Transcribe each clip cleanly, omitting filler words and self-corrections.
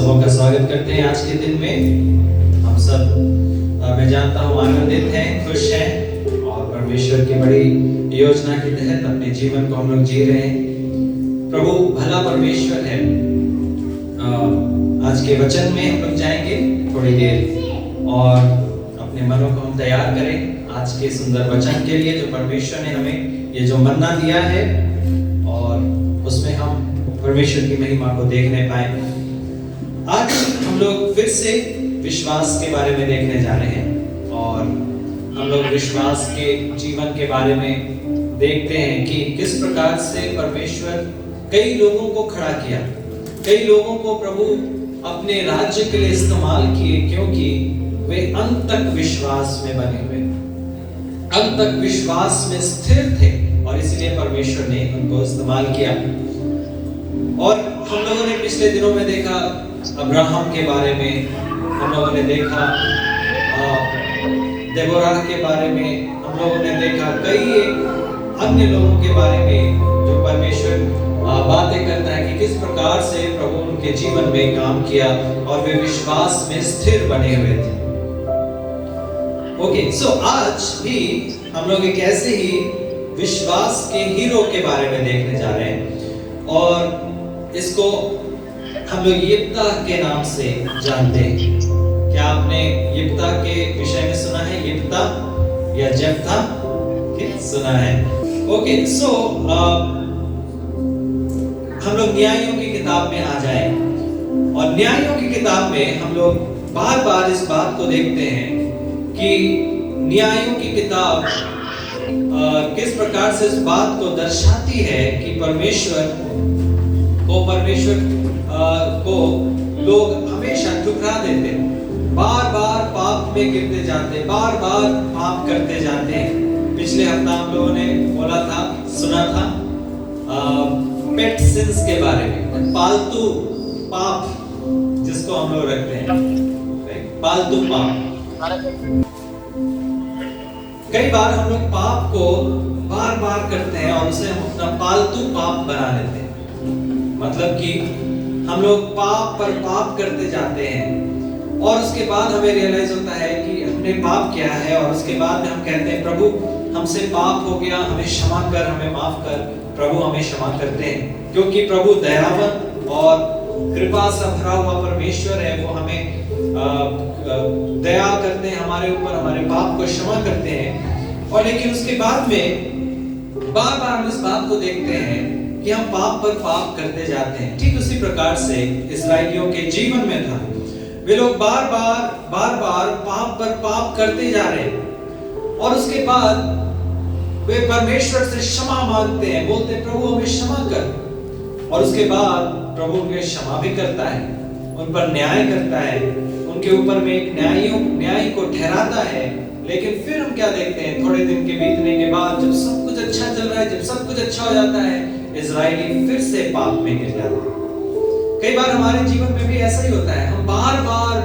सबों का स्वागत करते हैं आज के दिन में। हम सब मैं जानता हूँ आनंदित हैं, खुश हैं और परमेश्वर की बड़ी योजना के तहत अपने जीवन को हम लोग जी रहे हैं। प्रभु भला परमेश्वर है। आज के वचन में हम लोग जाएंगे थोड़ी देर और अपने मनों को हम तैयार करें आज के सुंदर वचन के लिए जो परमेश्वर ने हमें ये जो मन्ना दिया है और उसमें हम परमेश्वर की महिमा को देखने पाए। आज हम लोग फिर से विश्वास के बारे में देखने जा रहे हैं और हम लोग विश्वास के जीवन के बारे में देखते हैं कि किस प्रकार से परमेश्वर कई लोगों को खड़ा किया, कई लोगों को प्रभु अपने राज्य के लिए इस्तेमाल किए, क्योंकि वे अंत तक विश्वास में बने हुए, अंत तक विश्वास में स्थिर थे और इसलिए परमेश्वर ने उनको इस्तेमाल किया। और हम लोगों ने पिछले दिनों में देखा अब्राहम के बारे में, हम लोगों ने देखा देबोरा के बारे में, हम लोगों ने देखा कई अन्य लोगों के बारे में जो परमेश्वर बातें करता है कि किस प्रकार से प्रभु उनके जीवन में काम किया और वे विश्वास में स्थिर बने हुए थे। ओके, सो आज भी हम लोग एक ऐसे ही विश्वास के हीरो के बारे में देखने जा रहे हैं और इसको हम लोग यिप्ता के नाम से जानते हैं। क्या आपने यिप्ता के विषय में सुना है? यिप्ता या जेफ्था सुना है? ओके, सो हम लोग न्यायों की किताब में आ जाएं और न्यायों की किताब में हम लोग बार बार इस बात को देखते हैं कि न्यायों की किताब किस प्रकार से इस बात को दर्शाती है कि परमेश्वर को लोग हमेशा ठुकरा देते हैं, बार बार पाप में गिरते जाते हैं, बार बार पाप करते जाते हैं। पिछले हफ्ता हम लोगों ने बोला था, सुना था पेट सिंस के बारे में, पालतू पाप जिसको हम लोग रखते हैं, पालतू पाप। कई बार हम लोग पाप को बार बार करते हैं और उसे हम अपना पालतू पाप बना लेते हैं। मतलब कि हम लोग पाप पर पाप करते जाते हैं और उसके बाद हमें रियलाइज होता है कि हमने पाप किया है और उसके बाद में हम कहते हैं प्रभु हमसे पाप हो गया, हमें क्षमा कर, हमें माफ कर। प्रभु हमें क्षमा करते हैं क्योंकि प्रभु दयावान और कृपा से भरा हुआ परमेश्वर है। वो हमें दया करते हैं हमारे ऊपर, हमारे पाप को क्षमा करते हैं। और लेकिन उसके बाद में बार बार हम इस बात को देखते हैं कि हम पाप पर पाप करते जाते हैं। ठीक उसी प्रकार से इस्राएलियों के जीवन में था। वे लोग बार बार पाप पर पाप करते जा रहे हैं और उसके बाद वे परमेश्वर से क्षमा मांगते हैं, बोलते हैं प्रभु हमें क्षमा कर। और उसके बाद प्रभु उन्हें क्षमा भी करता है, उन पर न्याय करता है, उनके ऊपर में एक न्याय को ठहराता है। लेकिन फिर हम क्या देखते हैं, थोड़े दिन के बीतने के बाद जब सब कुछ अच्छा चल रहा है, जब सब कुछ अच्छा हो जाता है, इज़राइली फिर से पाप में गिर जाते हैं। कई बार हमारे जीवन में भी ऐसा ही होता है, हम बार बार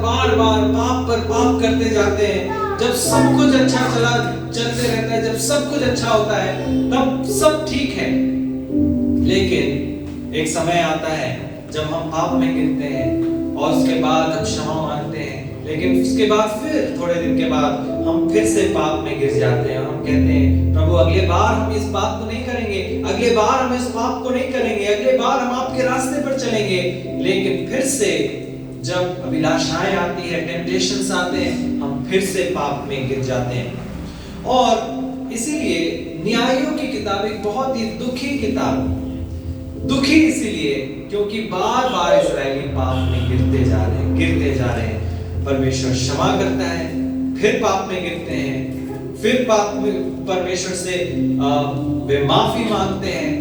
पाप पर पाप करते जाते हैं। जब सब कुछ अच्छा चलते रहता है, जब सब कुछ अच्छा होता है, तब सब ठीक है। लेकिन एक समय आता है जब हम पाप में गिरते हैं और उसके बाद हम क्षमा मांगते हैं, लेकिन उसके बाद फिर थोड़े दिन के बाद हम फिर से पाप में गिर जाते हैं और हम कहते हैं प्रभु अगले बार हम इस बात को नहीं करेंगे, अगले बार हम इस पाप को नहीं करेंगे, अगले बार हम आपके रास्ते पर चलेंगे। लेकिन फिर से जब अभिलाषाएं आती है, टेम्पटेशंस आते हैं, हम फिर से पाप में गिर जाते हैं। और इसीलिए न्यायों की किताब एक बहुत ही दुखी किताब, दुखी इसीलिए क्योंकि बार बार इस्राएली पाप में गिरते जा रहे हैं। परमेश्वर क्षमा करता है, फिर पाप में गिरते हैं, फिर पाप में परमेश्वर से वे माफी मांगते हैं,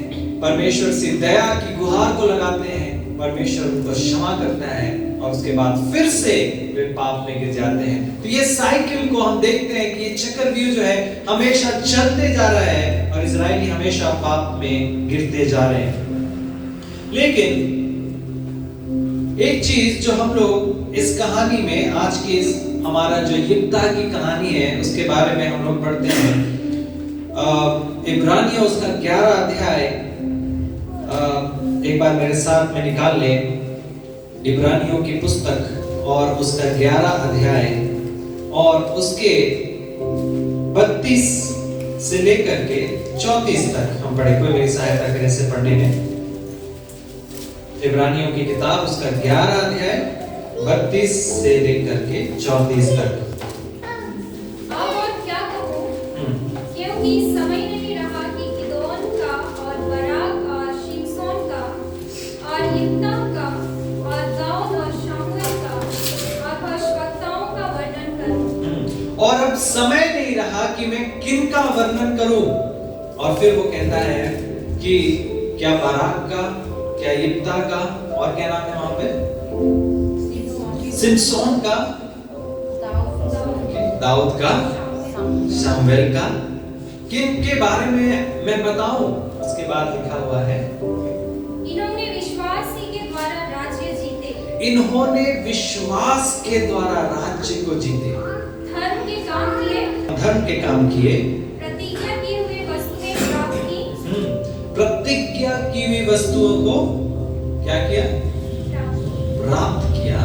परमेश्वर से दया की गुहार को लगाते हैं, परमेश्वर उनको क्षमा करता है और उसके बाद फिर से वे पाप में गिर जाते हैं। तो ये साइकिल को हम देखते हैं कि ये चक्रव्यूह जो है हमेशा चलते जा रहा है और इजरायली हमेशा पाप में गिरते जा रहे हैं। लेकिन एक चीज जो हम लोग इस कहानी में, आज की इस हमारा जो यिप्ता की कहानी है उसके बारे में हम लोग पढ़ते हैं। इब्रानियों उसका 11 अध्याय एक बार मेरे साथ में निकाल ले। इब्रानियों की पुस्तक और उसका 11 अध्याय और उसके 32 से लेकर के 34 तक हम पढ़े। कोई मेरी सहायता करे से पढ़ने में। इब्रानियों की किताब उसका 11 अध्याय 32 से लेकर के 34 तक। और क्या कहूं, क्योंकि समय नहीं रहा कि गिदोन का और बराक और शिमशोन का और यिप्तह का और दाऊद और शामुएल का और भविष्यवक्ताओं का वर्णन करूं। और अब समय नहीं रहा कि मैं किन का वर्णन करूं। और फिर वो कहता है कि क्या बाराक का, क्या यिप्तह का, और क्या नाम है वहां पे, शिमशोन का, दाऊद का, शमूएल का, किन के बारे में मैं बताऊं। उसके बाद लिखा हुआ है, इन्होंने विश्वास ही के द्वारा राज्य जीते, इन्होंने विश्वास के द्वारा राज्य को जीते, धर्म के काम किए, धर्म के काम किए, प्रतिज्ञा की हुई वस्तुएं प्राप्त की, प्रतिज्ञा की हुई वस्तुओं को क्या किया, प्राप्त किया,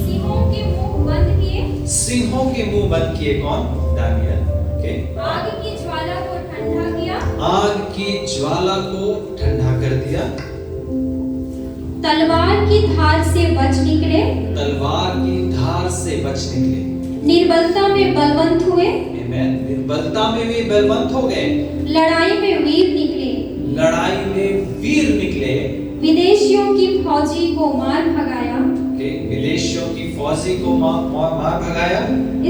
सिंहों के मुंह बंद किए, सिंहों के मुंह बंद किए। कौन? दानियल के। आग की ज्वाला को ठंडा किया, आग की ज्वाला को ठंडा कर दिया, तलवार की धार से बच निकले, तलवार की धार से बच निकले, निर्बलता में बलवंत हुए, आमीन, निर्बलता में भी बलवंत हो गए, लड़ाई में वीर निकले, लड़ाई में वीर निकले, विदेशियों की फौजी को मार भगाया, विदेशियों की फौजी को मार भगाया,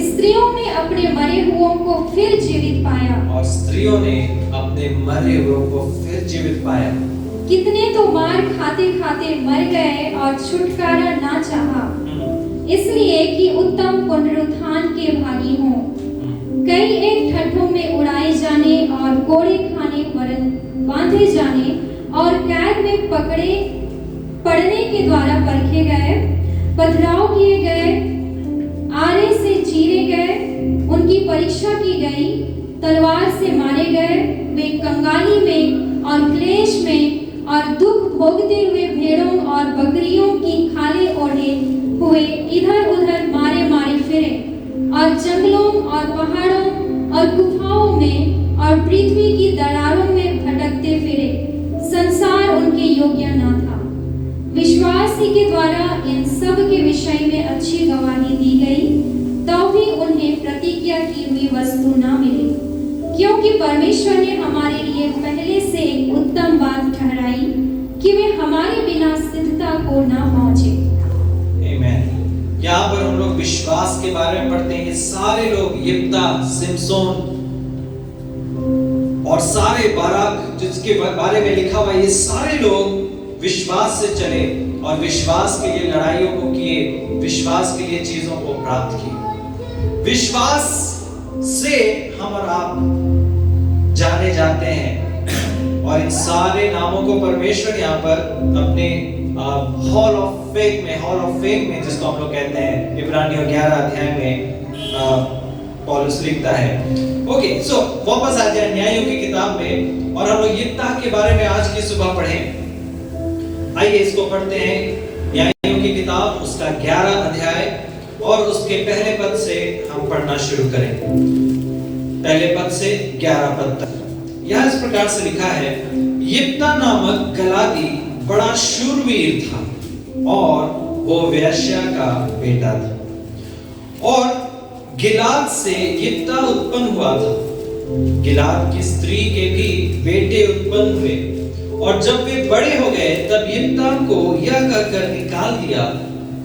स्त्रियों ने अपने मरे हुओं को फिर जीवित पाया, और स्त्रियों ने अपने मरे हुओं को फिर जीवित पाया। कितने तो मार खाते खाते मर गए और छुटकारा ना चाहा, इसलिए कि उत्तम पुनरुत्थान के भागी हों। कई एक ठट्ठों में उड़ाए जाने और कोड़े खाने वरन बांधे जाने और कैद में पड़ने के द्वारा परखे गए, पथराव किए गए, आरे से चीरे गए, उनकी परीक्षा की गई, तलवार से मारे गए, वे कंगाली में और क्लेश में और दुख भोगते हुए भेड़ों और बकरियों की खाले ओढ़े हुए इधर उधर मारे मारे फिरे, और जंगलों और पहाड़ों और गुफाओं में और पृथ्वी की दरारों में भटकते फिरे। संसार उनके योग्य न था। विश्वास ही के द्वारा इन सब के विषय में अच्छी गवाही दी गई, तो भी उन्हें प्रतिज्ञा की हुई वस्तु न मिली, क्योंकि परमेश्वर ने हमारे लिए पहले से एक उत्तम बात ठहराई कि वे हमारे बिना सिद्धता को न पहुंचे। आमीन। यहाँ पर हम लोग विश्वास के बारे में पढ़ते हैं। ये सारे लोग, यिप्तह, शिमशोन और सारे बाराक जिसके बारे में लिखा हुआ, ये सारे लोग विश्वास से चले और विश्वास के लिए लड़ाइयों को किए, विश्वास के लिए चीजों को प्राप्त किए। विश्वास से हम और आप जाने जाते हैं, और इन सारे नामों को परमेश्वर यहाँ पर अपने हॉल ऑफ फेम में जिसको हम लोग कहते हैं, इब्रानियों 11 अध्याय में पौलुस लिखता है। ओके, सो वापस आ जाए न्यायों की किताब में, और हम लोग यिप्तह के बारे में आज की सुबह पढ़ें। आइए इसको पढ़ते हैं। न्यायों की किताब उसका 11 अध्याय और उसके पहले पद से हम पढ़ना शुरू करें। पहले पद से 11 पद तक यह इस प्रकार से लिखा है, यिप्तह नामक गलादी बड़ा शूरवीर था और वो वेश्या का बेटा था, और गिलाद से यिप्तह उत्पन्न हुआ था। गिलाद की स्त्री के भी बेटे उत्पन्न हुए, और जब वे बड़े हो गए तब यिप्तह को यह कहकर निकाल दिया,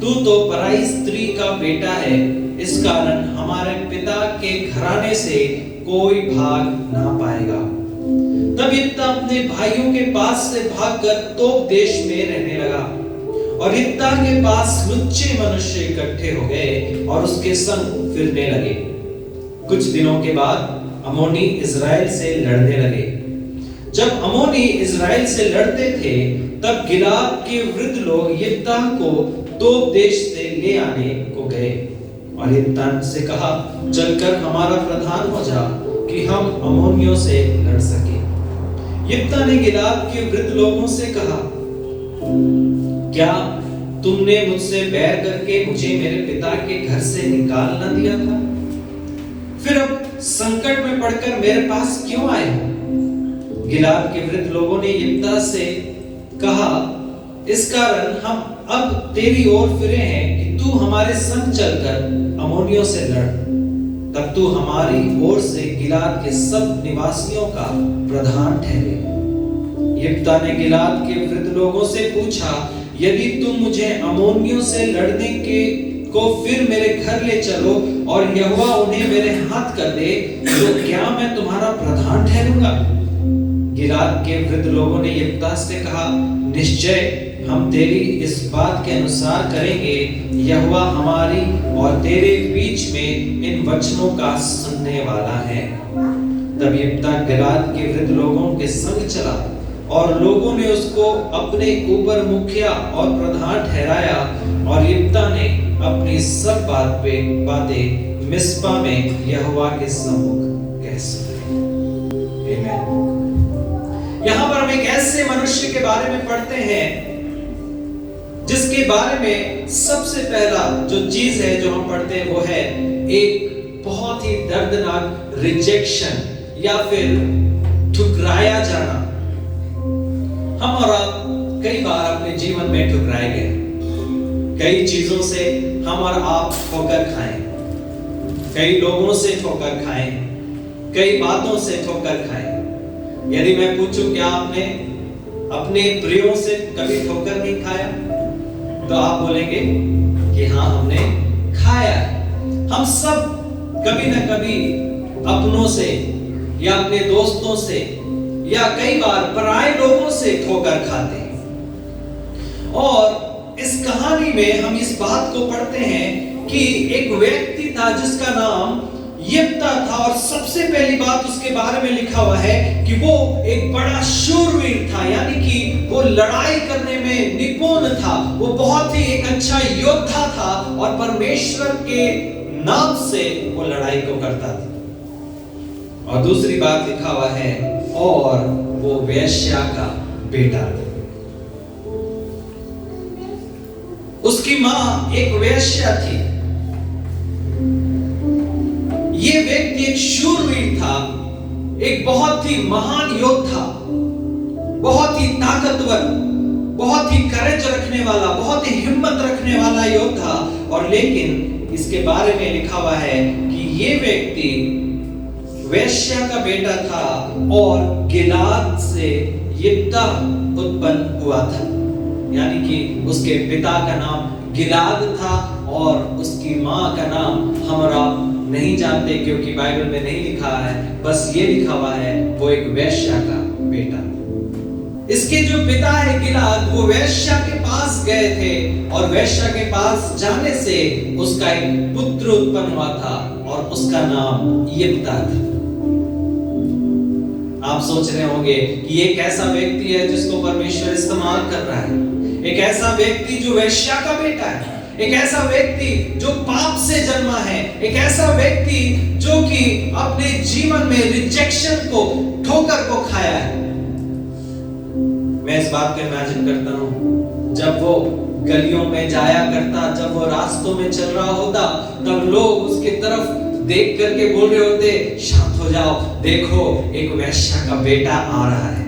तू तो पराई स्त्री का बेटा है, इस कारण हमारे पिता के घराने से कोई भाग ना पाएगा। तब यिप्तह अपने भाइयों के पास से भागकर तोब देश में रहने लगा, और यिप्तह के पास लुच्चे मनुष्य इकट्ठे हो गए और उसके संग फिरने लगे। कुछ दिनों के बाद अम्मोनी इजराइल से लड़ने लगे। जब अम्मोनी इजराइल से लड़ते थे तब गिलाद के वृद्ध लोग यिप्तह को तोब देश से ले आने को गए, और यिप्तह से कहा, चलकर हमारा प्रधान हो जा कि हम अम्मोनियों से लड़ सके। यिप्तह ने गिलाद के वृद्ध लोगों से कहा, क्या तुमने मुझसे बैर करके मुझे मेरे पिता के घर से निकाल न दिया था? फिर अब संकट में पड़कर मेरे पास क्यों आए हो? गिलाद के वृद्ध लोगों ने यिप्तह से कहा, इस कारण हम अब तेरी ओर फिरे हैं कि तू हमारे संग चलकर अम्मोनियों से लड़। तब तू हमारी ओर से गिलाद के सब निवासियों का प्रधान ठहरे। यिप्तह ने गिलाद के वृद्ध लोगों से पूछा, यदि तुम मुझे अम्मोनियों से लड़ने के को फिर मेरे घर ले चलो और यहोवा उन्हें मेरे हाथ कर दे, तो क्या मैं तुम्हारा प्रधान ठहरूंगा? गिलाद के वृद्ध लोगों ने यिप्तह से कहा, निश्चय हम तेरी इस बात के अनुसार करेंगे। यहोवा हमारी और तेरे बीच में इन वचनों का सुनने वाला है। तब यिप्तह गिलाद के वृद्ध लोगों के संग चला और लोगों ने उसको अपने ऊपर मुखिया और प्रधान ठहराया। और यिप्तह ने अपनी सब बातें मिस्पा में यहोवा के सम्मुख कह सुनाई। आमीन। यहाँ पर हम एक ऐसे मनुष्य के बारे में पढ़ते हैं जिसके बारे में सबसे पहला जो चीज है जो हम पढ़ते हैं वो है एक बहुत ही दर्दनाक रिजेक्शन या फिर ठुकराया जाना। हम और आप कई बार अपने जीवन में ठुकराए गए। कई चीजों से हम और आप ठोकर खाएं, कई लोगों से ठोकर खाएं, कई बातों से ठोकर खाएं। यदि मैं पूछूं क्या आपने अपने प्रियों से कभी ठोकर नहीं खाया, तो आप बोलेंगे कि हाँ हमने खाया है। हम सब कभी ना कभी अपनों से या अपने दोस्तों से या कई बार पराये लोगों से ठोकर खाते हैं। और इस कहानी में हम इस बात को पढ़ते हैं कि एक व्यक्ति था जिसका नाम यिप्तह था। और सबसे पहली बात उसके बारे में लिखा हुआ है कि वो एक बड़ा शूरवीर था, यानी कि वो लड़ाई करने में निपुण था। वो बहुत ही एक अच्छा योद्धा था और परमेश्वर के नाम से वो लड़ाई को करता था। और दूसरी बात लिखा हुआ है, और वो वेश्या का बेटा था। उसकी मां एक वेश्या थी। ये व्यक्ति एक शूरवीर था, एक बहुत ही महान योद्धा, बहुत ही ताकतवर, बहुत ही करेज रखने वाला, बहुत ही हिम्मत रखने वाला योद्धा। और लेकिन इसके बारे में लिखा हुआ है कि ये व्यक्ति वेश्या का बेटा था और गिलाद से यिप्तह उत्पन्न हुआ था, यानी कि उसके पिता का नाम गिलाद था और उसकी मां का नाम हमरा नहीं जानते क्योंकि बाइबल में नहीं लिखा है, बस ये लिखा हुआ है वो एक वेश्या का बेटा। इसके जो पिता है गिलाद, वो वेश्या के पास गए थे और वेश्या के पास जाने से उसका एक पुत्र उत्पन्न हुआ था और उसका नाम यिप्तह था। आप सोच रहे होंगे कि ये कैसा व्यक्ति है जिसको परमेश्वर इस्तेमाल कर रहा है, एक ऐसा व्यक्ति जो वेश्या का बेटा है, एक ऐसा व्यक्ति जो पाप से जन्मा है, एक ऐसा व्यक्ति जो कि अपने जीवन में रिजेक्शन को, ठोकर को खाया है। मैं इस बात को इमेजिन करता हूं, जब वो गलियों में जाया करता, जब वो रास्तों में चल रहा होता, तब लोग उसकी तरफ देख करके बोल रहे होते, शांत हो जाओ, देखो एक वेश्या का बेटा आ रहा है,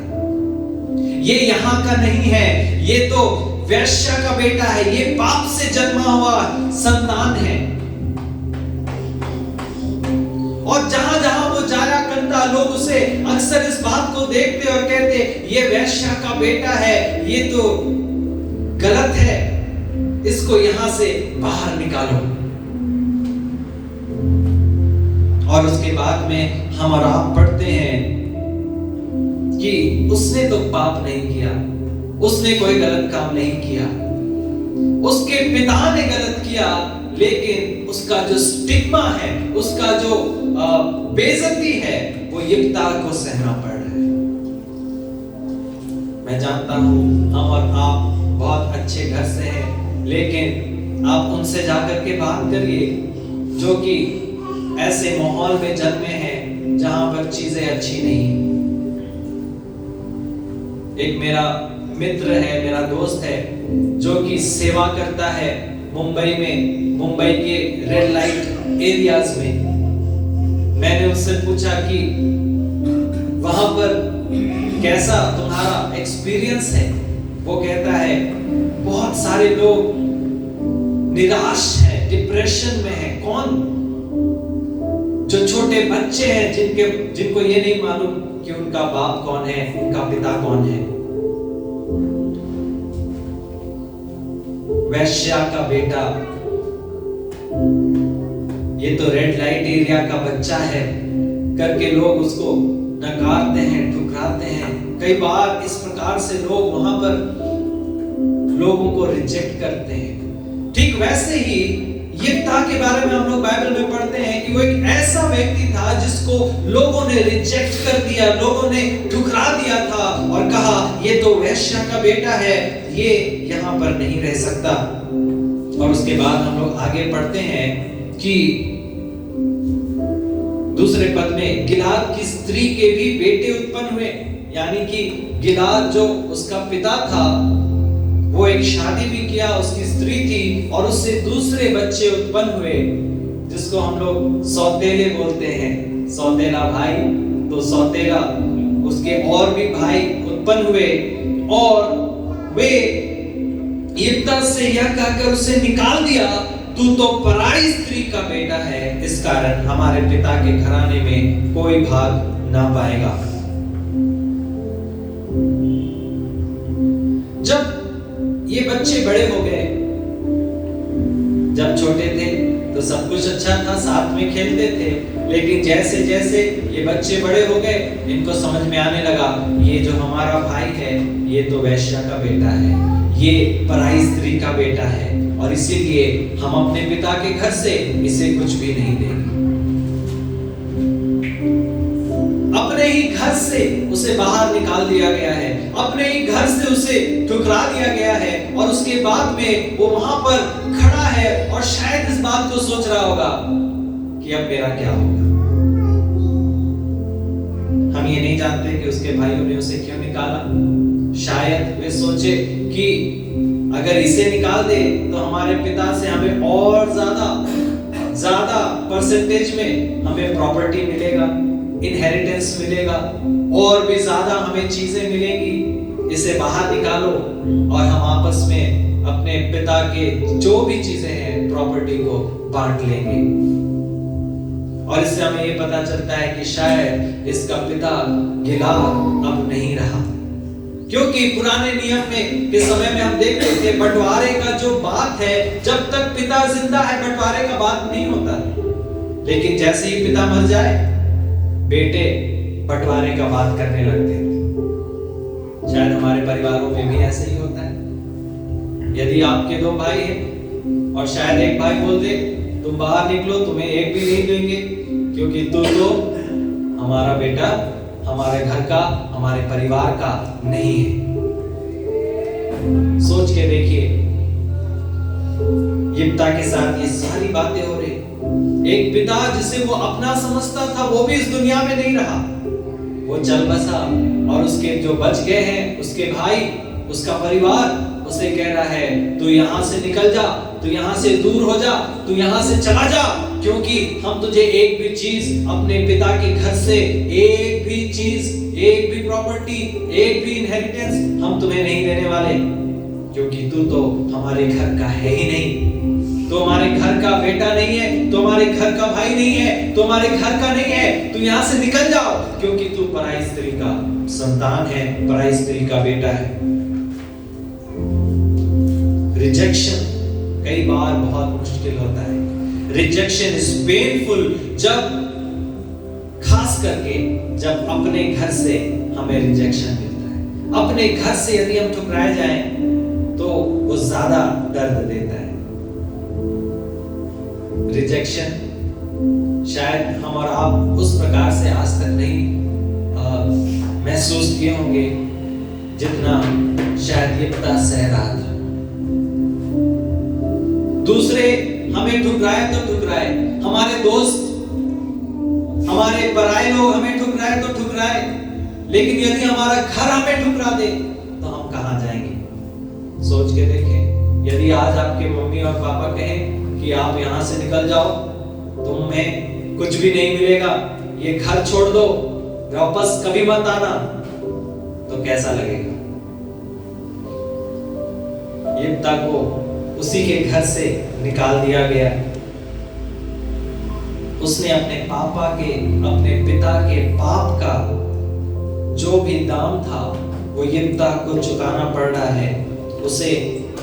ये यहाँ का नहीं है, ये तो वेश्या का बेटा है, ये पाप से जन्मा हुआ संतान है। और जहां जहां वो जाया करता, लोग उसे अक्सर इस बात को देखते और कहते, ये वेश्या का बेटा है, ये तो गलत है, इसको यहां से बाहर निकालो। और उसके बाद में हम और आप पढ़ते हैं कि उसने तो पाप नहीं किया, उसने कोई गलत काम नहीं किया, उसके पिता ने गलत किया, लेकिन उसका जो स्टिग्मा है, उसका जो बेइज्जती है, वो यिप्तह को सहना पड़ रहा है। मैं जानता हूं हम और आप बहुत अच्छे घर से हैं, लेकिन आप उनसे जाकर के बात करिए जो कि ऐसे माहौल में जन्मे हैं जहां पर चीजें अच्छी नहीं। एक मेरा मित्र है, मेरा दोस्त है, जो कि सेवा करता है मुंबई में, मुंबई के रेड लाइट एरियाज में। मैंने उससे पूछा कि वहां पर कैसा तुम्हारा एक्सपीरियंस है। वो कहता है बहुत सारे लोग निराश हैं, डिप्रेशन में हैं। कौन? जो छोटे बच्चे हैं जिनको ये नहीं मालूम कि उनका बाप कौन है, उनका पिता कौन है। वैश्या का बेटा, ये तो रेड लाइट एरिया का बच्चा है करके लोग उसको नकारते हैं, ठुकराते हैं। कई बार इस प्रकार से लोग वहां पर लोगों को रिजेक्ट करते हैं। ठीक वैसे ही यिप्ता के बारे में हम लोग बाइबल में पढ़ते हैं कि वो एक ऐसा व्यक्ति था जिसको लोगों ने रिजेक्ट कर दिया, लोगों ने ठुकरा दिया था और कहा ये तो वैश्या का बेटा है, ये यहाँ पर नहीं रह सकता। और उसके बाद हम लोग आगे पढ़ते हैं कि दूसरे पद में गिलाद की स्त्री के भी बेटे उत्पन्न हुए। यानी कि गिलाद जो उसका पिता था वो एक शादी भी किया, उसकी स्त्री थी और उससे दूसरे बच्चे उत्पन्न हुए जिसको हम लोग सौतेले बोलते हैं। सौतेला भाई, तो सौतेला उसके और भी भाई उत्पन्न हुए और वे यिप्ता से यह कहकर उसे निकाल दिया, तू तो पराई स्त्री का बेटा है, इस कारण हमारे पिता के घराने में कोई भाग ना पाएगा। जब ये बच्चे बड़े हो गए, जब छोटे थे तो सब कुछ अच्छा था, साथ में खेलते थे, लेकिन जैसे जैसे ये बच्चे बड़े हो गए इनको समझ में आने लगा ये जो हमारा भाई है ये तो वैश्या का बेटा है, ये पराई स्त्री का बेटा है और इसीलिए हम अपने पिता के घर से इसे कुछ भी नहीं देंगे। अपने ही घर से उसे बाहर निकाल दिया गया है, अपने ही घर से उसे ठुकरा दिया गया है और उसके बाद में वो वहां पर खड़ा है और शायद इस बात को सोच रहा होगा कि अब मेरा क्या होगा। हम ये नहीं जानते कि उसके भाइयों ने उसे क्यों निकाला। शायद वे सोचे कि अगर इसे निकाल दे तो हमारे पिता से हमें और ज्यादा परसेंटेज में हमें प्रॉपर्टी मिलेगा, इनहेरिटेंस मिलेगा और भी ज्यादा हमें चीजें मिलेंगी। इसे बाहर निकालो और हम आपस में अपने पिता के जो भी चीजें हैं प्रॉपर्टी को बांट लेंगे। और इससे हमें ये पता चलता है कि शायद इसका पिता गिलाद अब नहीं रहा, क्योंकि पुराने नियम में के समय में हम देखते थे बंटवारे का जो बात है, जब तक पिता जिंदा है बंटवारे का बात नहीं होता, लेकिन जैसे ही पिता मर जाए बेटे बंटवारे का बात करने लगते थे। शायद हमारे परिवारों में भी ऐसे ही होता है। यदि आपके दो भाई हैं और शायद एक भाई बोल दे तुम बाहर निकलो, तुम्हें एक भी नहीं देंगे क्योंकि तू तो हमारा बेटा, हमारे घर का, हमारे परिवार का नहीं है। सोच के देखिए यिप्ता के साथ ये सारी बातें हो रही। एक पिता जिसे वो अपना समझता था वो भी इस दुनिया में नहीं रहा, वो चल बसा और उसके जो बच गए हैं, उसके भाई, उसका परिवार उसे कह रहा है तू यहां से निकल जा, तू यहां से दूर हो जा, तू यहां से चला जा, क्योंकि हम तुझे एक भी चीज अपने पिता के घर से, एक भी चीज, एक भी प्रॉपर्टी, एक भी इनहेरिटेंस हम तुम्हें नहीं देने वाले, क्योंकि तू तो हमारे घर का है ही नहीं, तो हमारे घर का बेटा नहीं है, तो हमारे घर का भाई नहीं है, तो हमारे घर का नहीं है, तू यहां से निकल जाओ, क्योंकि तू पराई स्त्री का संतान है, पराई स्त्री का बेटा है। रिजेक्शन कई बार बहुत मुश्किल होता है। रिजेक्शन इज पेनफुल, जब खास करके जब अपने घर से हमें रिजेक्शन मिलता है। अपने घर से यदि हम ठुकराए जाएं तो वो ज्यादा दर्द देता है। रिजेक्शन शायद हम और आप उस प्रकार से आज तक नहीं महसूस किए होंगे जितना शायद यिप्ता सह रहा था। दूसरे हमें ठुकराए तो ठुकराए, हमारे दोस्त, हमारे पराये लोग हमें ठुकराए तो ठुकराए, लेकिन यदि हमारा घर हमें ठुकरा दे तो हम कहां जाएंगे? सोच के देखें, यदि आज आपके मम्मी और पापा कहें कि आप यहां से निकल जाओ, तुम्हें कुछ भी नहीं मिलेगा, ये घर छोड़ दो, वापस कभी मत आना, तो कैसा लगेगा? यिप्ता को उसी के घर से निकाल दिया गया। उसने अपने पापा के, अपने पिता के पाप का जो भी दाम था वो यिप्ता को चुकाना पड़ रहा है। उसे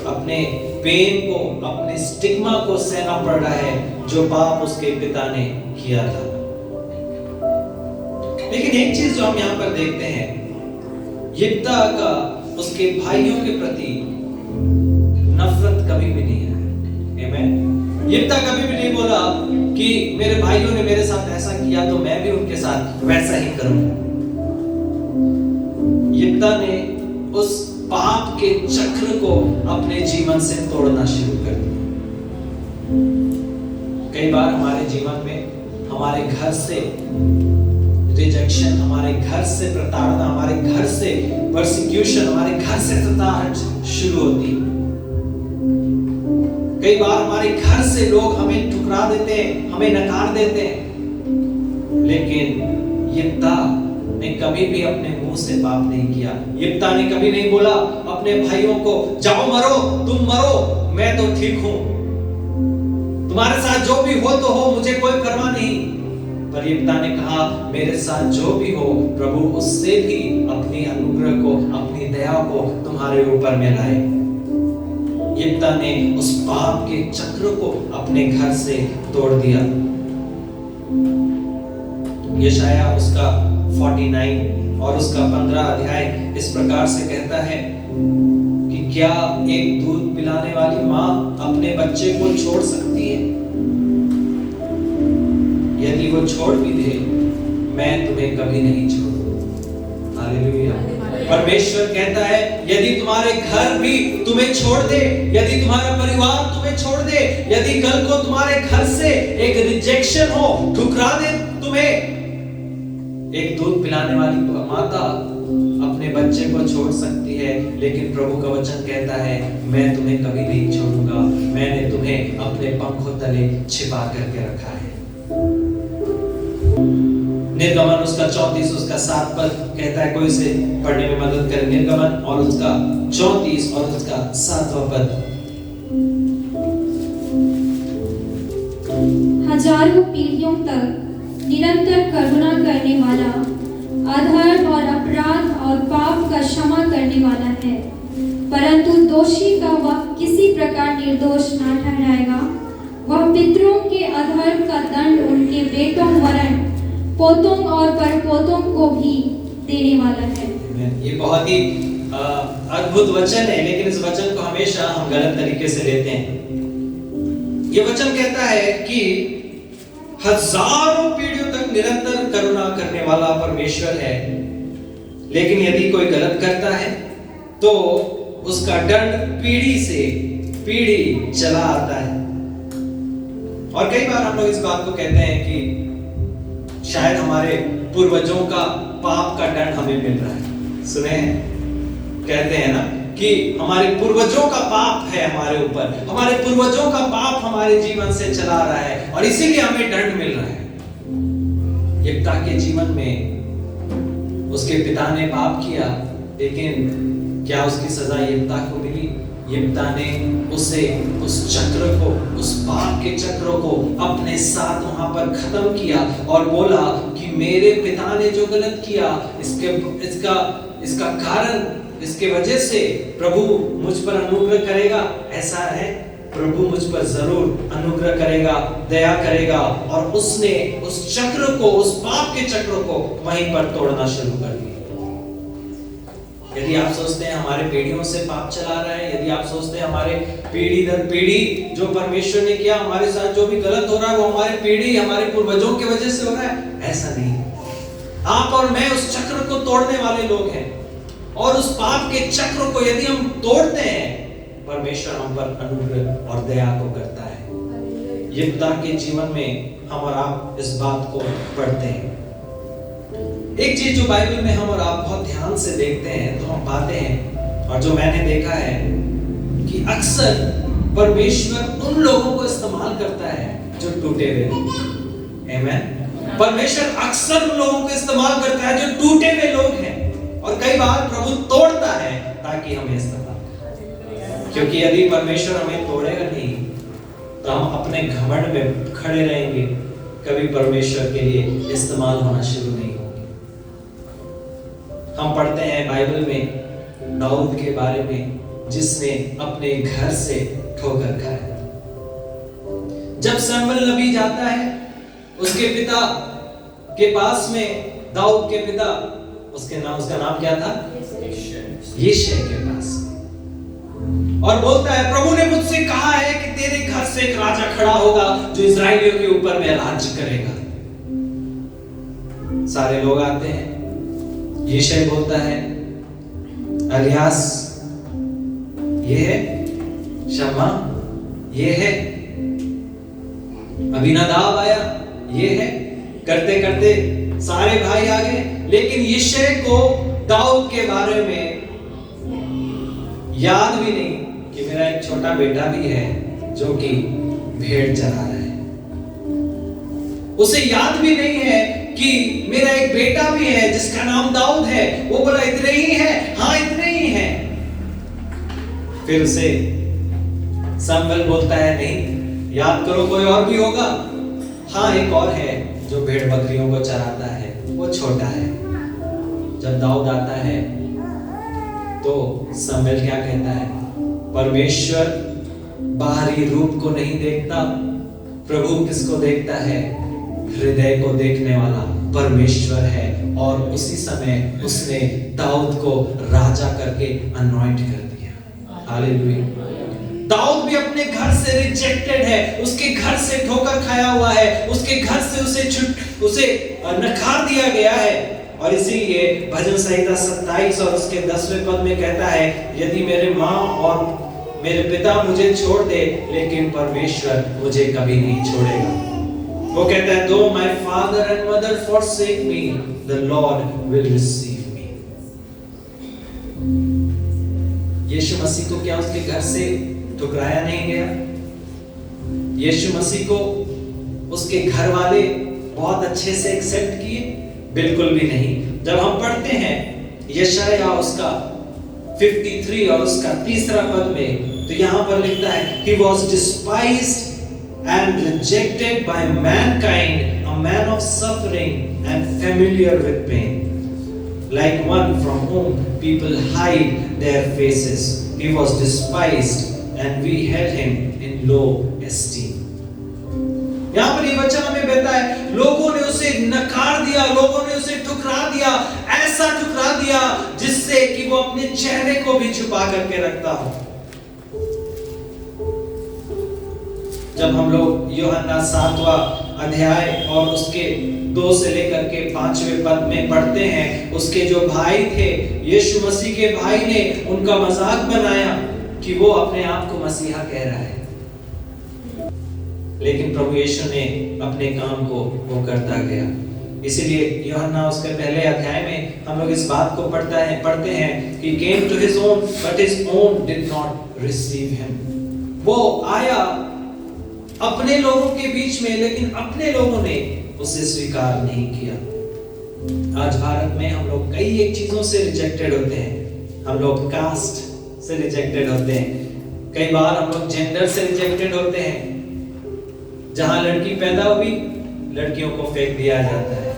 अपने पेन को, अपने स्टिग्मा को सहना पड़ रहा है जो पाप उसके पिता ने किया था। लेकिन एक चीज जो हम यहाँ पर देखते हैं, यिप्ता का उसके भाइयों के प्रति नफरत कभी भी नहीं है। आमीन। यिप्ता कभी भी नहीं बोला कि मेरे भाइयों ने मेरे साथ ऐसा किया तो मैं भी उनके साथ वैसा ही करूंगा। यिप्ता ने उस पाप के चक्र को अपने जीवन से तोड़ना शुरू कर दिया। कई बार हमारे जीवन में हमारे घर से रिजेक्शन, हमारे घर से प्रताड़ना, हमारे घर से परसिक्यूशन, हमारे घर से सताहट शुरू होती है। कई बार हमारे घर से लोग हमें ठुकरा देते हैं, हमें नकार देते हैं। लेकिन यिप्ता ने कभी भी अपने मुंह से पाप नहीं किया। यिप्ता ने कभी नहीं बोला अपने भाइयों को, जाओ मरो, तुम मरो, मैं तो ठीक हूं, तुम्हारे साथ जो भी हो तो हो, मुझे कोई परवाह नहीं। पर यिप्ता ने कहा, मेरे साथ जो भी हो प्रभु उससे भी अपनी अनुग्रह को, अपनी दया को तुम्हारे ऊपर में लाए। यिप्ता ने उस पाप के चक्र को अपने घर से तोड़ दिया। यशाया उसका 49 और उसका 15 अध्याय इस प्रकार से कहता है कि क्या एक दूध पिलाने वाली माँ अपने बच्चे को छोड़ सकती है? यदि वो छोड़ भी दे, मैं तुम्हें कभी नहीं छोड़ूंगा। हालेलुया। परमेश्वर कहता है, यदि तुम्हारे घर भी तुम्हें छोड़ दे, यदि तुम्हारा परिवार तुम्हें छोड़ दे, यदि कल को तुम्हारे घर से एक रिजेक्शन हो, ठुकरा दे तुम्हें, एक दूध पिलाने वाली माता अपने बच्चे को छोड़ सकती है, लेकिन प्रभु का वचन कहता है, मैं तुम्हें कभी नहीं छोड़ूंगा, मैंने तुम्हें अपने पंखों तले छिपा करके रखा है। निर्गमन उसका 34 उसका 7 पद कहता है, कोई से पढ़ने में मदद करे। निर्गमन और उसका 34 और उसका 7वां पद। हजारों पीढ़ियों तक निरंतर करुणा करने वाला, अधर्म और अपराध और पाप का क्षमा करने वाला है, परंतु दोषी का वह किसी प्रकार निर्दोष ना ठहराएगा। वह पितरों के अधर्म का दंड उनके बेटों वरन पोतों और परपोतों को भी देने वाला है। ये बहुत ही अद्भुत वचन है, लेकिन इस वचन को हमेशा हम गलत तरीके से लेते हैं। ये वचन कहता है कि हजारों पीढ़ियों तक निरंतर करुणा करने वाला परमेश्वर है, लेकिन यदि कोई गलत करता है तो उसका दंड पीढ़ी से पीढ़ी चला आता है। और कई बार हम लोग इस बात को कहते हैं कि शायद हमारे पूर्वजों का पाप का दंड हमें मिल रहा है। सुने हैं, कहते हैं ना कि हमारे पूर्वजों का पाप है हमारे ऊपर, हमारे पूर्वजों का पाप हमारे जीवन से चला रहा है और इसीलिए हमें दंड मिल रहा है। यिप्ता के जीवन में उसके पिता ने पाप किया, लेकिन क्या उसकी सजा यिप्ता को मिली? यिप्ता ने उसे, उस चक्र को, उस पाप के चक्र को अपने साथ वहां पर खत्म किया और बोला कि मेरे पिता ने जो गलत किया, इसका कारण, इसके वजह से प्रभु मुझ पर अनुग्रह करेगा। ऐसा है, प्रभु मुझ पर जरूर अनुग्रह करेगा, दया करेगा। और उसने उस चक्र को, उस पाप के चक्र को वहीं पर तोड़ना शुरू कर दिया। यदि आप सोचते हैं हमारे पीढ़ियों से पाप चला रहा है, यदि आप सोचते हैं हमारे पीढ़ी दर पीढ़ी जो परमेश्वर ने किया, हमारे साथ जो भी गलत हो रहा है वो हमारे पीढ़ी, हमारे पूर्वजों की वजह से हो रहा है, ऐसा नहीं। आप और मैं उस चक्र को तोड़ने वाले लोग हैं, और उस पाप के चक्र को यदि हम तोड़ते हैं, परमेश्वर हम पर अनुग्रह और दया को करता है। यिप्ता के जीवन में हम और आप इस बात को पढ़ते हैं। एक चीज जो बाइबल में हम और आप बहुत ध्यान से देखते हैं, तो हम पाते हैं, और जो मैंने देखा है कि अक्सर परमेश्वर उन लोगों को इस्तेमाल करता है जो टूटे हुए लोग। आमीन। परमेश्वर अक्सर उन लोगों को इस्तेमाल करता है जो टूटे हुए लोग हैं, और कई बार प्रभु तोड़ता है ताकि हमें इस्तेमाल करे। क्योंकि यदि परमेश्वर हमें तोड़ेगा नहीं तो हम अपने घमंड में खड़े रहेंगे, कभी परमेश्वर के लिए इस्तेमाल होना शुरू नहीं होंगे। हम पढ़ते हैं बाइबल में दाऊद के बारे में, जिसने अपने घर से ठोकर खाया। जब शमूएल नबी जाता है उसके पिता के पास में, दाऊद के पिता, उसका नाम क्या था? यिशै के पास, और बोलता है प्रभु ने मुझसे कहा है कि तेरे घर से एक राजा खड़ा होगा जो इस्राएलियों के ऊपर में राज्य करेगा। सारे लोग आते हैं, यिशै बोलता है एलियास ये है, शम्मा ये है, अबीनादाब आया ये है, करते करते सारे भाई आ गए। लेकिन यिशै को दाऊद के बारे में याद भी नहीं कि मेरा एक छोटा बेटा भी है जो कि भेड़ चरा रहा है। उसे याद भी नहीं है कि मेरा एक बेटा भी है जिसका नाम दाऊद है। वो बोला इतने ही है, हाँ इतने ही है। फिर उसे शमूएल बोलता है नहीं, याद करो कोई और भी होगा। हाँ एक और है जो भेड़ बकरियों को चराता है, वो छोटा है। जब दाऊद आता है तो शमूएल क्या कहता है? परमेश्वर बाहरी रूप को नहीं देखता, प्रभु किसको देखता है? हृदय को देखने वाला परमेश्वर है। और उसी समय उसने दाऊद को राजा करके अनॉइंट कर दिया। हालेलुया। दाऊद भी अपने घर से रिजेक्टेड है, उसके घर से ठोकर खाया हुआ है, उसके घर से उसे नकार दिया गया है। और इसीलिए भजन संहिता 27 और उसके 10वें पद में कहता है, यदि मेरे माँ और मेरे पिता मुझे छोड़ दे, लेकिन परमेश्वर मुझे कभी नहीं छोड़ेगा। वो कहता है, though my father and mother forsake me, the Lord will receive me। यीशु मसीह को क्या उसके घर से ठुकराया नहीं गया? यीशु मसीह को उसके घर वाले बहुत अच्छे से एक्सेप्ट किए? बिल्कुल भी नहीं। जब हम पढ़ते हैं यशायाह उसका 53 और उसका 3 पद में, तो यहां पर लिखता है, he was despised and rejected by mankind, a man of suffering and familiar with pain, like one from whom people hide their faces. He was despised and we held him in low esteem। यहाँ पर ये वचन हमें कहता है, लोगों ने उसे नकार दिया, लोगों ने उसे ठुकरा दिया, ऐसा ठुकरा दिया जिससे कि वो अपने चेहरे को भी छुपा करके रखता हो। जब हम लोग यूहन्ना 7वां अध्याय और उसके 2 से लेकर के 5वें पद में पढ़ते हैं, उसके जो भाई थे, यीशु मसीह के भाई ने उनका मजाक बनाया कि वो अपने आप को मसीहा कह रहा है। लेकिन प्रभु यीशु ने अपने काम को वो करता गया। इसीलिए यूहन्ना उसके पहले अध्याय में हम लोग इस बात को पढ़ते हैं कि came to his own but his own did not receive him। वो आया अपने लोगों के बीच में, लेकिन अपने लोगों ने उसे स्वीकार नहीं किया। आज भारत में हम लोग कई एक चीजों से रिजेक्टेड होते हैं। हम लोग कास्ट से रिजेक्टेड होते हैं, कई बार हम लोग जेंडर से रिजेक्टेड होते हैं। जहां लड़की पैदा हुई, लड़कियों को फेंक दिया जाता है।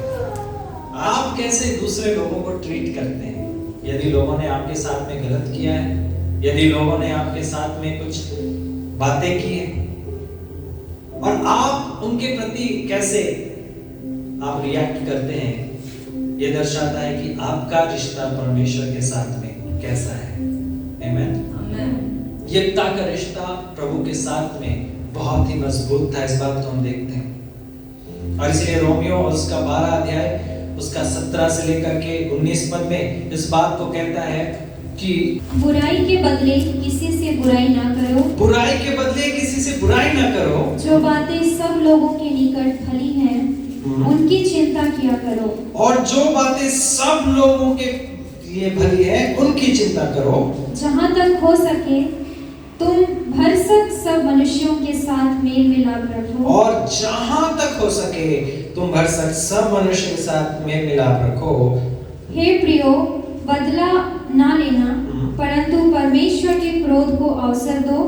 आप कैसे दूसरे लोगों को ट्रीट करते हैं? यदि लोगों ने आपके साथ में गलत किया है, यदि लोगों ने आपके साथ में कुछ बातें की है, और आप उनके प्रति कैसे आप रिएक्ट करते हैं, ये दर्शाता है कि आपका रिश्ता परमेश्वर के साथ में कैसा है। आमीन। यिप्ता का रिश्ता प्रभु के साथ में बहुत ही मजबूत था, इस बात को हम देखते हैं। और इसलिए रोमियो और उसका 12 अध्याय उसका 17 से लेकर के 19 पद में इस बात को कहता है कि बुराई के बदले किसी से बुराई ना करो, बुराई के बदले किसी से बुराई ना करो, जो बातें सब लोगों के निकट भली हैं उनकी चिंता किया करो, और जो बातें सब लोगों के लिए भली है उनकी चिंता करो। जहां तक हो सके तुम भरसक सब मनुष्यों के साथ मेल मिलाप रखो। और जहां तक हो सके तुम भरसक सब मनुष्य के साथ मेल मिलाप रखो। हे प्रियो, बदला ना लेना, परंतु परमेश्वर के क्रोध को अवसर दो,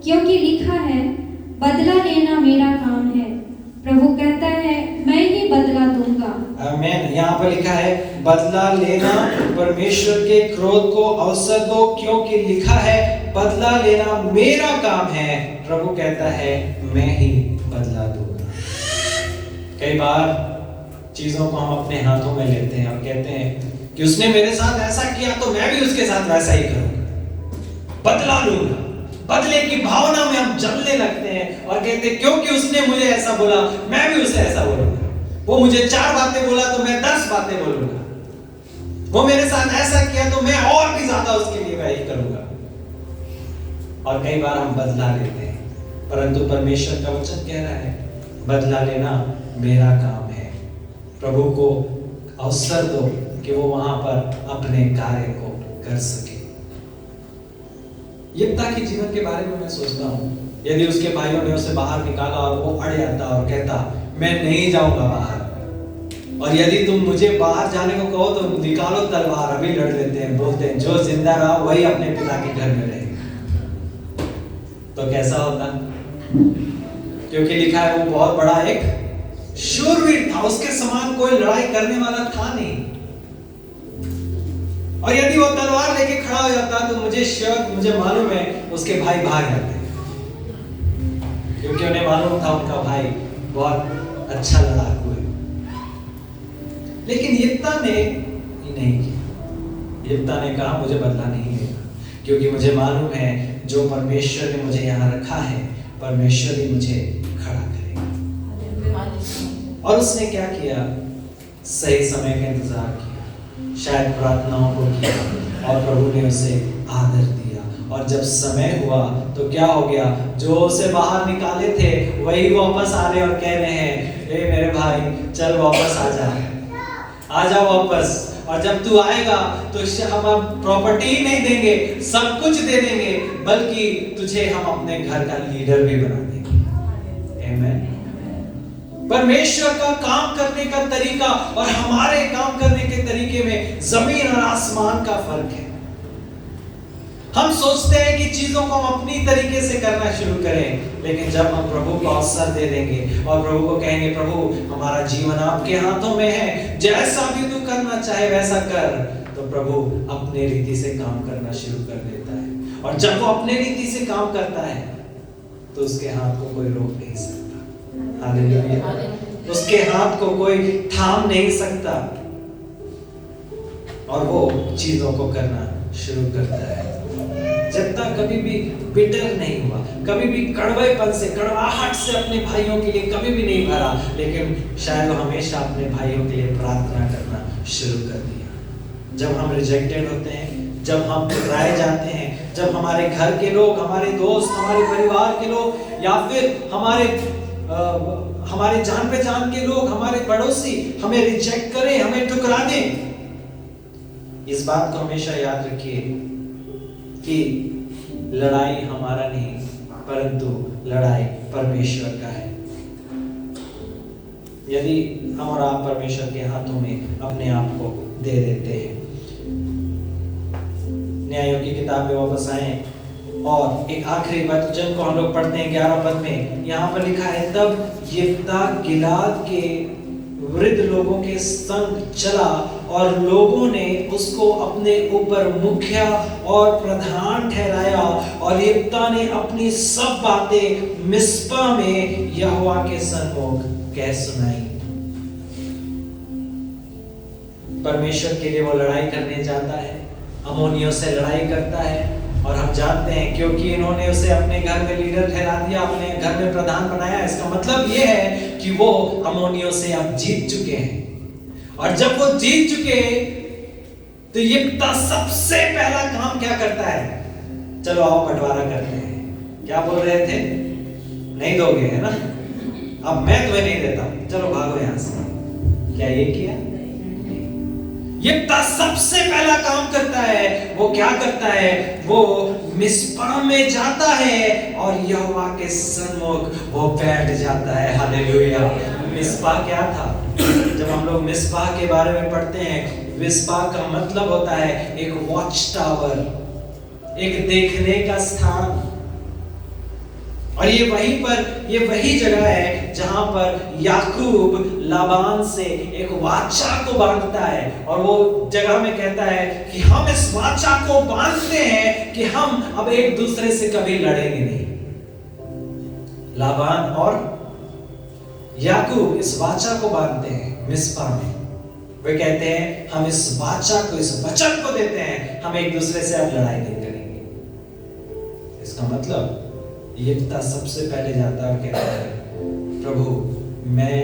क्योंकि लिखा है, बदला लेना मेरा काम है, प्रभु कहता है, मैं ही बदला दूंगा। आमीन। यहाँ पर लिखा है, बदला लेना परमेश्वर के क्रोध को अवसर दो, क्योंकि लिखा है, बदला लेना मेरा काम है, प्रभु कहता है, मैं ही बदला दूंगा। कई बार चीजों को हम अपने हाथों में लेते हैं और कहते हैं कि उसने मेरे साथ ऐसा किया तो मैं भी उसके साथ वैसा ही करूंगा, बदला लूंगा। बदले की भावना में हम जलने लगते हैं और कहते हैं क्योंकि उसने मुझे ऐसा बोला मैं भी उसे ऐसा बोलूंगा, वो मुझे 4 बातें बोला तो मैं 10 बातें बोलूंगा, वो मेरे साथ ऐसा किया तो मैं और भी ज्यादा उसके लिए वही करूंगा। और कई बार हम बदला लेते हैं, परंतु परमेश्वर का वचन कह रहा है, बदला लेना मेरा काम है। प्रभु को अवसर दो कि वो वहां पर अपने कार्य को कर सके। यिप्तह के जीवन के बारे में मैं सोचता हूँ, यदि उसके भाइयों ने उसे बाहर निकाला और वो अड़ जाता और कहता मैं नहीं जाऊंगा बाहर, और यदि तुम मुझे बाहर जाने को कहो तो निकालो तलवार, अभी लड़ लेते हैं, बोलते हैं जो जिंदा रहा वही अपने पिता के घर में रहे, तो कैसा होता? क्योंकि लिखा है वो बहुत बड़ा एक शूरवीर था, उसके समान कोई लड़ाई करने वाला था नहीं। और यदि वो तलवार लेके खड़ा हो जाता तो मुझे मालूम है उसके भाई भाग जाते, क्योंकि उन्हें मालूम था उनका भाई बहुत अच्छा लड़ाकू है। लेकिन यिप्तह ने ये नहीं किया। यिप्तह ने कहा मुझे बदला नहीं लेना, क्योंकि मुझे मालूम है जो परमेश्वर ने मुझे यहाँ रखा है, परमेश्वर ही मुझे खड़ा करेगा। और उसने क्या किया? सही समय का इंतजार किया, शायद प्रार्थनाओं को किया और प्रभु ने उसे आदर दिया। और जब समय हुआ तो क्या हो गया? जो उसे बाहर निकाले थे वही वापस आ रहे और कह रहे हैं, ए मेरे भाई चल वापस आ जा वापस, और जब तू आएगा तो हम प्रॉपर्टी ही नहीं देंगे, सब कुछ दे देंगे, बल्कि तुझे हम अपने घर का लीडर भी बना देंगे। आमीन। परमेश्वर का काम करने का तरीका और हमारे काम करने के तरीके में जमीन और आसमान का फर्क है। हम सोचते हैं कि चीजों को हम अपनी तरीके से करना शुरू करें, लेकिन जब हम प्रभु को अवसर दे देंगे और प्रभु को कहेंगे, प्रभु हमारा जीवन आपके हाथों में है, जैसा भी तू करना चाहे वैसा कर, तो प्रभु अपने रीति से काम करना शुरू कर देता है। और जब वो अपने रीति से काम करता है तो उसके हाथ को कोई रोक नहीं सकता। हालेलुया। उसके हाथ को कोई थाम नहीं सकता और वो चीजों को करना शुरू करता है। यिप्तह कभी भी बिटर नहीं हुआ, कभी भी कड़वेपन से, कड़वाहट से अपने भाइयों के लिए कभी भी नहीं भरा, लेकिन शायद वो हमेशा अपने भाइयों के लिए प्रार्थना करना शुरू कर दिया। जब हम रिजेक्टेड होते हैं, जब हम ठुकराए जाते हैं, जब हमारे घर के लोग, हमारे दोस्त, हमारे परिवार के लोग या फिर हमारे जान पहचान के लोग, हमारे पड़ोसी हमें रिजेक्ट करें, हमें ठुकरा दें, इस बात को हमेशा याद रखिए कि लड़ाई हमारा नहीं, परंतु लड़ाई परमेश्वर का है। यदि हम और आप परमेश्वर के हाथों में अपने आप को दे देते हैं। न्यायों की किताब में वापस आए और एक आखिरी वचन को हम लोग पढ़ते हैं 11 पद में। यहाँ पर लिखा है, तब यिप्तह गिलाद के वृद्ध लोगों के संग चला और लोगों ने उसको अपने ऊपर मुखिया और प्रधान ठहराया, और यिप्तह ने अपनी सब बातें मिस्पा में यहोवा के सन्मुख कह सुनाई। परमेश्वर के लिए वो लड़ाई करने जाता है, अम्मोनियों से लड़ाई करता है, और हम जानते हैं क्योंकि इन्होंने उसे अपने घर में लीडर ठहरा दिया, अपने घर में प्रधान बनाया, इसका मतलब ये है कि वो अम्मोनियों से अब जीत चुके हैं। और जब वो जीत चुके तो यिप्तह सबसे पहला काम क्या करता है? चलो आओ बंटवारा करते हैं। क्या बोल रहे थे? नहीं दोगे, है ना? अब मैं तुम्हें नहीं देता, चलो भागो यहां से। क्या ये किया? यिप्ता सबसे पहला काम करता है, वो क्या करता है? वो मिस्पा में जाता है और यहोवा के सन्मुख वो बैठ जाता है। हालेलुया। मिस्पा क्या था? जब हम लोग मिस्पा के बारे में पढ़ते हैं, मिस्पा का मतलब होता है एक वॉच टावर, एक देखने का स्थान। और ये वही जगह है जहां पर याकूब लाबान से एक वाचा को बांधता है, और वो जगह में कहता है कि हम इस वाचा को बांधते हैं कि हम अब एक दूसरे से कभी लड़ेंगे नहीं। लाबान और याकूब इस वाचा को बांधते हैं मिस्पा में। वे कहते हैं हम इस वाचा को, इस वचन को देते हैं, हम एक दूसरे से अब लड़ाई नहीं करेंगे। इसका मतलब यिप्ता सबसे पहले जाता है और कहता है, प्रभु मैं,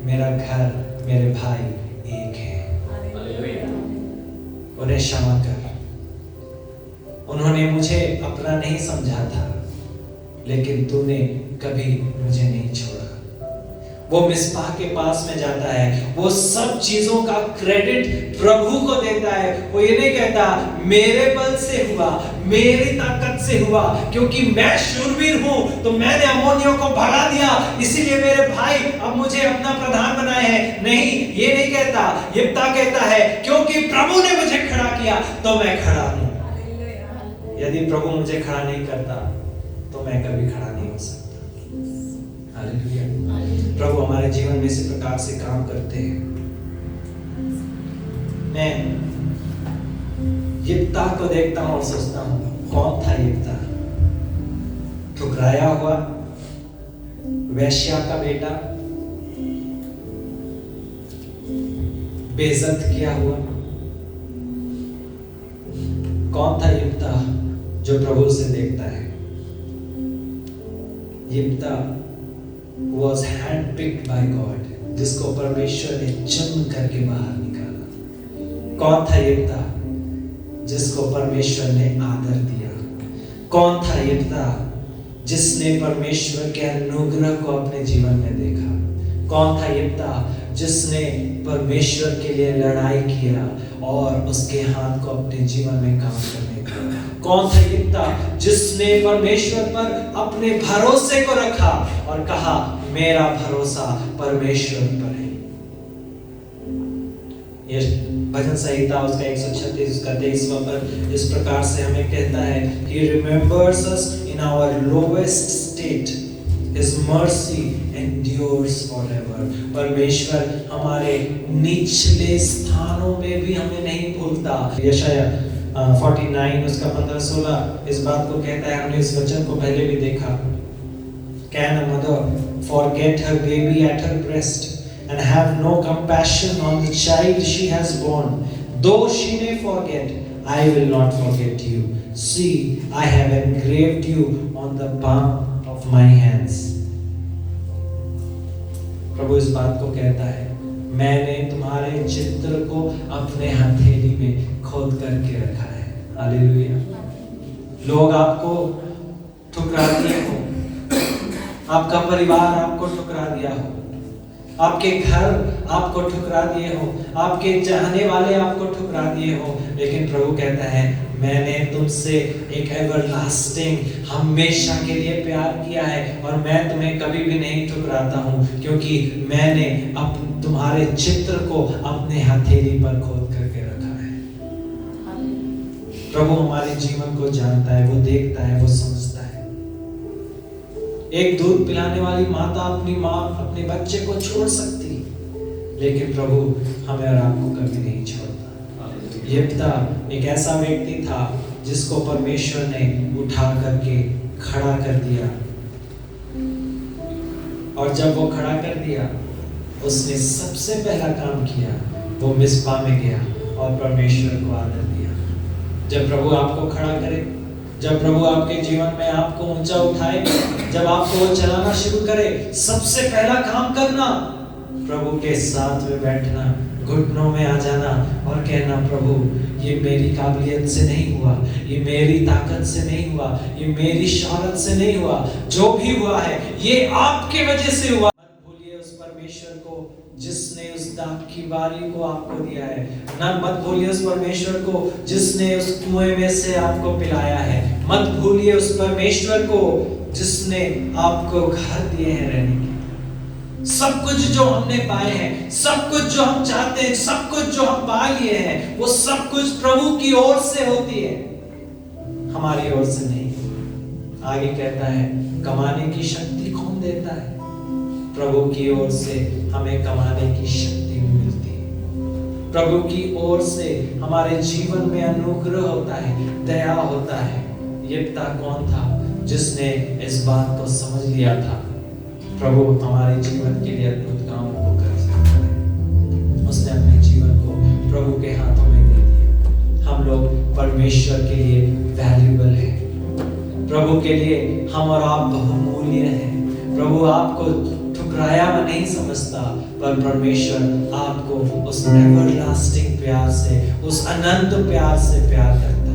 मेरा घर, मेरे भाई एक है, उन्हें क्षमा कर। उन्होंने मुझे अपना नहीं समझा था, लेकिन तूने कभी मुझे नहीं छोड़ा। वो मिस्पा के पास में जाता है, वो सब चीजों का क्रेडिट प्रभु को देता है। वो ये नहीं कहता मेरे बल से हुआ, मेरी ताकत से हुआ, क्योंकि मैं शूरवीर हूं तो मैंने अम्मोनियों को भगा दिया, इसीलिए मेरे भाई अब मुझे अपना प्रधान बनाए हैं। नहीं, ये नहीं कहता। यिप्ता कहता है क्योंकि प्रभु ने मुझे खड़ा किया तो मैं खड़ा हूं। यदि प्रभु मुझे खड़ा नहीं करता तो मैं कभी खड़ा नहीं हो सकता। हालेलुया। प्रभु हमारे जीवन में इसी प्रकार से काम करते हैं। मैं यिप्ता को देखता हूं और सोचता हूं, कौन था यिप्ता? ठुकराया हुआ वैश्या का बेटा, बेइज्जत किया हुआ। कौन था यिप्ता जो प्रभु से देखता है? यिप्ता was handpicked by God, जिसको परमेश्वर ने चुन करके बाहर निकाला। कौन था यिप्ता? जिसको परमेश्वर ने आदर दिया। कौन था यिप्ता? जिसने परमेश्वर के अनुग्रह को अपने जीवन में देखा। कौन था यिप्ता? जिसने परमेश्वर के लिए लड़ाई किया और उसके हाथ को अपने जीवन में काम करने का। कौन था यिप्ता? जिसने परमेश्वर पर अपने भरोसे को रखा और कहा मेरा भरोसा परमेश्वर पर है। ये भजन संहिता उसका 136 उसका 23वां पद इस प्रकार से हमें कहता है, He remembers us in our lowest state, His mercy endures forever। परमेश्वर हमारे निचले स्थानों में भी हमें नहीं भूलता। यशाया 49 उसका 15-16 इस बात को कहता है। हमने इस वचन को पहले भी देखा। Can a mother forget her baby at her breast and have no compassion on the child she has born? Though she may forget, I will not forget you. See, I have engraved you on the palm of my hands। प्रभु इस बात को कहता है, मैंने तुम्हारे चित्र को अपने हथेली में खोद करके रखा है। हालेलुया। लोग आपको ठुकरा दिए हो, आपका परिवार आपको ठुकरा दिया हो, आपके घर आपको ठुकरा दिए हो, आपके चाहने वाले आपको ठुकरा दिए हो, लेकिन प्रभु कहता है मैंने तुमसे एक एवरलास्टिंग हमेशा के लिए प्यार किया है और मैं तुम्हें कभी भी नहीं ठुकराता हूं, क्योंकि मैंने तुम्हारे चित्र को अपने हथेली पर खोद करके रखा है। प्रभु हमारे जीवन को जानता है, वो देखता है, वो समझता है। एक दूध पिलाने वाली माता अपने बच्चे को छोड़ सकती, लेकिन प्रभु हमें और आपको कभी नहीं छोड़ता। यिप्ता एक ऐसा व्यक्ति था जिसको परमेश्वर ने उठा करके खड़ा कर दिया, और जब वो खड़ा कर दिया उसने सबसे पहला काम किया, वो मिस्पा में गया और परमेश्वर को आदर दिया। जब प्रभु आपको खड़ा करे, जब प्रभु आपके जीवन में आपको ऊंचा उठाए, जब आपको वो चलाना शुरू करे, सबसे पहला काम करना प्रभु के साथ में बैठना, घुटनों में आ जाना और कहना प्रभु ये मेरी काबिलियत से नहीं हुआ, ये मेरी ताकत से नहीं हुआ, ये मेरी शौहरत से नहीं हुआ, जो भी हुआ है ये आपके वजह से हुआ। मत भूलिए उस परमेश्वर को जिसने उस दाग की बारी को आपको दिया है। न मत भूलिए उस परमेश्वर को जिसने उस कुएं में से आपको पिलाया है। मत भूलिए उस परमेश्वर को जिसने आपको घर दिए हैं रहने के। सब कुछ जो हमने पाए हैं, सब कुछ जो हम चाहते हैं, सब कुछ जो हम पा लिए हैं, वो सब कुछ प्रभु की ओर से होती है, हमारी ओर से नहीं। आगे कहता है कमाने की शक्ति कौन देता है? प्रभु की ओर से हमें कमाने की शक्ति मिलती है। प्रभु की ओर से हमारे जीवन में अनुग्रह होता है, दया होता है। यिप्ता कौन था? जिसने इस बात को समझ लिया था प्रभु हमारे जीवन के लिए अद्भुत कामों को कर सकता है। उसने अपने जीवन को प्रभु के हाथों में दे दिया। हम लोग परमेश्वर के लिए वैल्यूएबल हैं। प्रभु के लिए हम और आप बहुमूल्य हैं। प्रभु आपको ठुकराया हुआ नहीं समझता, पर परमेश्वर आपको उस एवरलास्टिंग प्यार से, उस अनंत प्यार से प्यार करता है।